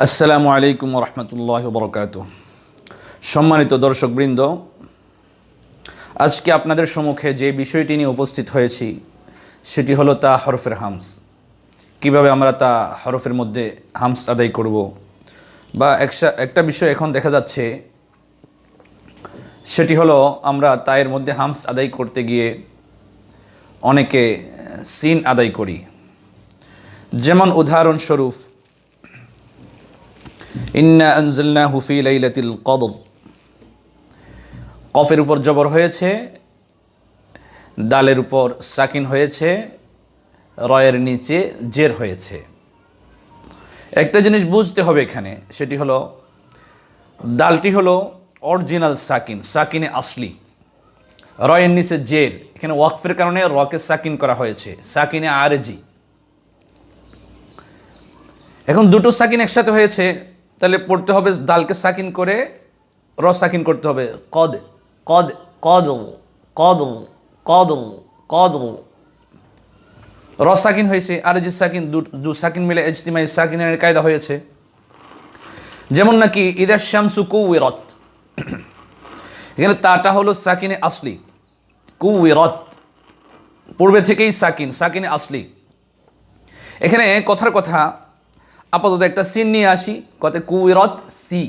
আসসালামু আলাইকুম রহমতুল্লাহ বরকাত। সম্মানিত দর্শকবৃন্দ, আজকে আপনাদের সম্মুখে যে বিষয়টি নিয়ে উপস্থিত হয়েছি সেটি হলো তা হরফের হামস। কিভাবে আমরা তা হরফের মধ্যে হামস আদায় করব, বা একটা বিষয় এখন দেখা যাচ্ছে সেটি হলো আমরা তায়ের মধ্যে হামস আদায় করতে গিয়ে অনেকে সিন আদায় করি। যেমন উদাহরণস্বরূপ, ইন্না আনজালনাহু ফি লাইলাতিল কদর, কফের উপর জবর হয়েছে, দালের উপর সাকিন হয়েছে, রয়ের নিচে জের হয়েছে। একটা জিনিস বুঝতে হবে এখানে, সেটি হলো দালটি হলো অরিজিনাল সাকিন, সাকিনে আসলি, রয়ের নিচে জের। এখানে ওয়াকফের কারণে রকে সাকিন করা হয়েছে, সাকিনে আরজি। এখন দুটো সাকিন একসাথে হয়েছে, তাহলে পড়তে হবে দালকে সাকিন করে র সাকিন করতে হবে, কদ কদ কদ কদ কদ কদ। র সাকিন হয়েছে, আর যে সাকিন দু সাকিন মিলে ইজতিমাই সাকিনের কায়দা হয়েছে। যেমন নাকি ইদা শামসু কুউইরাত, এখানে তাটা হলো সাকিনে আসলি, কুউইরাত পূর্বে থেকেই সাকিন, সাকিনে আসলি। এখানে কথার কথা আপাতত একটা সিন নিয়ে আসি, কত কুইরত সি,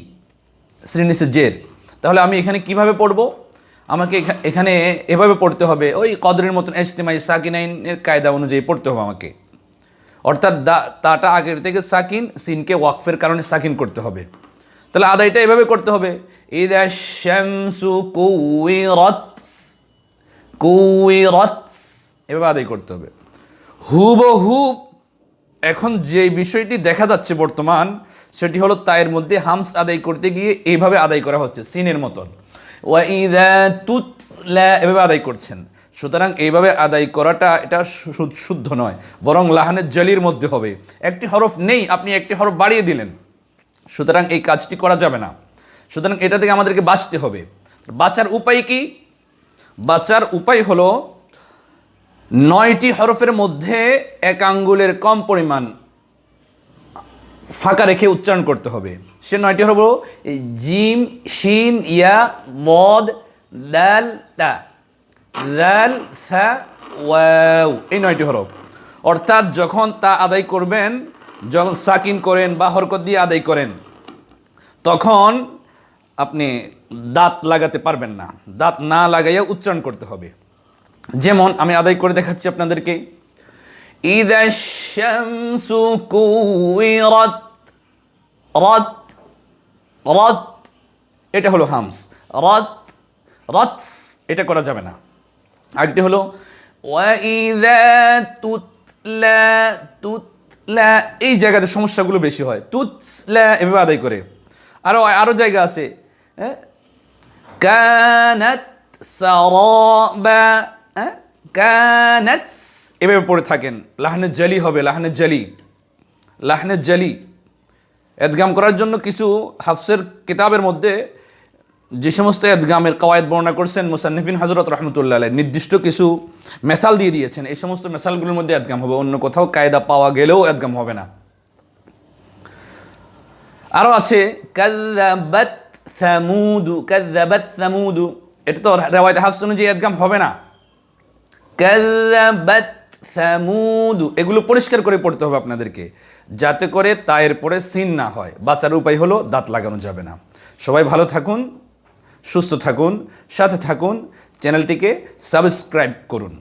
শ্রীনিসে জের। তাহলে আমি এখানে কিভাবে পড়ব? আমাকে এখানে এভাবে পড়তে হবে, ওই কদরের মতন ইজতিমাই সাকিনাইনের কায়দা অনুযায়ী পড়তে হবে আমাকে। অর্থাৎ তাটা আগের থেকে সাকিন, সিনকে ওয়াকফের কারণে সাকিন করতে হবে। তাহলে আদায়টা এভাবে করতে হবে, ইদা শামসু কুইরত, কুইরত, এভাবে আদায় করতে হবে হুবহুব। এখন যে বিষয়টি দেখা যাচ্ছে বর্তমান, সেটি হলো তায়ের মধ্যে হামস আদায় করতে গিয়ে এইভাবে আদায় করা হচ্ছে, সিনের মতন, ওয়াইদা তুতলা এভাবে আদায় করছেন। সুতরাং এইভাবে আদায় করাটা এটা শুদ্ধ নয়, বরং লাহানের জলির মধ্যে হবে। একটি হরফ নেই, আপনি একটি হরফ বাড়িয়ে দিলেন, সুতরাং এই কাজটি করা যাবে না। সুতরাং এটা থেকে আমাদেরকে বাঁচতে হবে। বাঁচার উপায় কি? বাঁচার উপায় হলো 9টি হরফের মধ্যে 1 আঙ্গুলের কম পরিমাণ ফাঁকা রেখে উচ্চারণ করতে হবে। সে 9টি হরফ হলো জিম, শিন, ইয়া, বদ, দাল, তা, দাল, সা, ওয়াও, এই 9টি হরফ। অর্থাৎ যখন তা আদায় করবেন, যখন সাকিন করেন বা হরকত দিয়ে আদায় করেন, তখন আপনি দাঁত লাগাতে পারবেন না, দাঁত না লাগাইয়া উচ্চারণ করতে হবে। যেমন আমি আদায় করে দেখাচ্ছি আপনাদেরকে, ইদা শামসু কুইরাত, রাত, রাত, এটা হলো হামস, রাত, রাত, এটা করা যাবে না। আরেকটি হলো ওয়াইদা তুতলা, তুতলা, এই জায়গাতে সমস্যাগুলো বেশি হয়, তুতলা এভাবে আদায় করে। আরো জায়গা আছে, কানাত সারাবা, কানাত, এভাবে পড়ে থাকেন, লাহনে জালি হবে, লাহনে জালি, লাহনে জালি। এদগাম করার জন্য কিছু হাফসের কিতাবের মধ্যে যে সমস্ত এদগামের কওয়ায়েদ বর্ণনা করছেন মুসান্নিফিন হযরত রাহমাতুল্লাহ আলাইহি, নির্দিষ্ট কিছু মেসাল দিয়ে দিয়েছেন, এই সমস্ত মেসালগুলোর মধ্যে এদগাম হবে, অন্য কোথাও কায়দা পাওয়া গেলেও এদগাম হবে না। আরও আছে কাযযাবাত সামুদু, কাযযাবাত সামুদু, এটা তো রিওয়ায়াত হাফস অনুযায়ী এদগাম হবে না। কাযযাবাত সামুদু, এগুলো পরিষ্কার করে পড়তে হবে আপনাদেরকে, যাতে করে তায়ের পরে সিন না হয়। বাঁচার উপায় হলো দাঁত লাগানো যাবে না। সবাই ভালো থাকুন, সুস্থ থাকুন, সাথে থাকুন, চ্যানেলটিকে সাবস্ক্রাইব করুন।